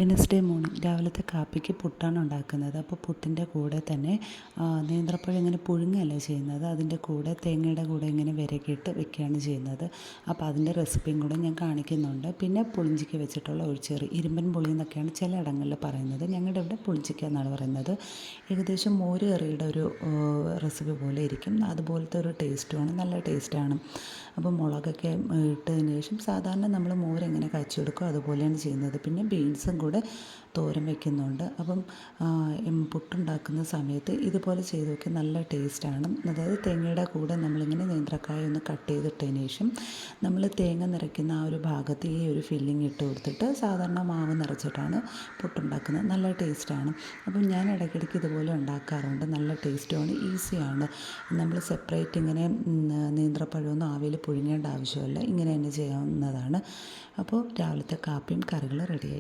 Wednesday morning രാവിലത്തെ കാപ്പിക്ക് പുട്ടാണ് ഉണ്ടാക്കുന്നത്. അപ്പോൾ പുട്ടിൻ്റെ കൂടെ തന്നെ നേന്ത്രപ്പഴം ഇങ്ങനെ പുഴുങ്ങല്ല ചെയ്യുന്നത്, അതിൻ്റെ കൂടെ തേങ്ങയുടെ കൂടെ ഇങ്ങനെ വിരകിയിട്ട് വെക്കുകയാണ് ചെയ്യുന്നത്. അപ്പോൾ അതിൻ്റെ റെസിപ്പിയും കൂടെ ഞാൻ കാണിക്കുന്നുണ്ട്. പിന്നെ പുളിഞ്ചിക്ക വെച്ചിട്ടുള്ള ഒഴിച്ചേറി, ഇരുമ്പൻ പുളി എന്നൊക്കെയാണ് ചില ഇടങ്ങളിൽ പറയുന്നത്, ഞങ്ങളുടെ ഇവിടെ പുളിഞ്ചിക്ക എന്നാണ് പറയുന്നത്. ഏകദേശം മോര് കറിയുടെ ഒരു റെസിപ്പി പോലെ ഇരിക്കും, അതുപോലത്തെ ഒരു ടേസ്റ്റുമാണ്, നല്ല ടേസ്റ്റാണ്. അപ്പോൾ മുളകൊക്കെ ഇട്ടതിന് ശേഷം സാധാരണ നമ്മൾ മോര് എങ്ങനെ കാച്ചെടുക്കും അതുപോലെയാണ് ചെയ്യുന്നത്. പിന്നെ ബീൻസും കൂടെ തോരൻ വയ്ക്കുന്നുണ്ട്. അപ്പം പുട്ടുണ്ടാക്കുന്ന സമയത്ത് ഇതുപോലെ ചെയ്ത് നോക്കിയാൽ നല്ല ടേസ്റ്റാണ്. അതായത് തേങ്ങയുടെ കൂടെ നമ്മളിങ്ങനെ നേന്ത്രക്കായ ഒന്ന് കട്ട് ചെയ്തിട്ടതിന് ശേഷം നമ്മൾ തേങ്ങ നിറയ്ക്കുന്ന ആ ഒരു ഭാഗത്ത് ഈ ഒരു ഫില്ലിങ് ഇട്ട് കൊടുത്തിട്ട് സാധാരണ മാവ് നിറച്ചിട്ടാണ് പുട്ടുണ്ടാക്കുന്നത്. നല്ല ടേസ്റ്റാണ്. അപ്പം ഞാൻ ഇടയ്ക്കിടയ്ക്ക് ഇതുപോലെ ഉണ്ടാക്കാറുണ്ട്. നല്ല ടേസ്റ്റുമാണ്, ഈസിയാണ്. നമ്മൾ സെപ്പറേറ്റ് ഇങ്ങനെ നേന്ത്രപ്പഴമൊന്നും ആവിയിൽ പുഴുങ്ങേണ്ട ആവശ്യമില്ല, ഇങ്ങനെ തന്നെ ചെയ്യാവുന്നതാണ്. അപ്പോൾ രാവിലത്തെ കാപ്പിയും കറികളും റെഡിയായി.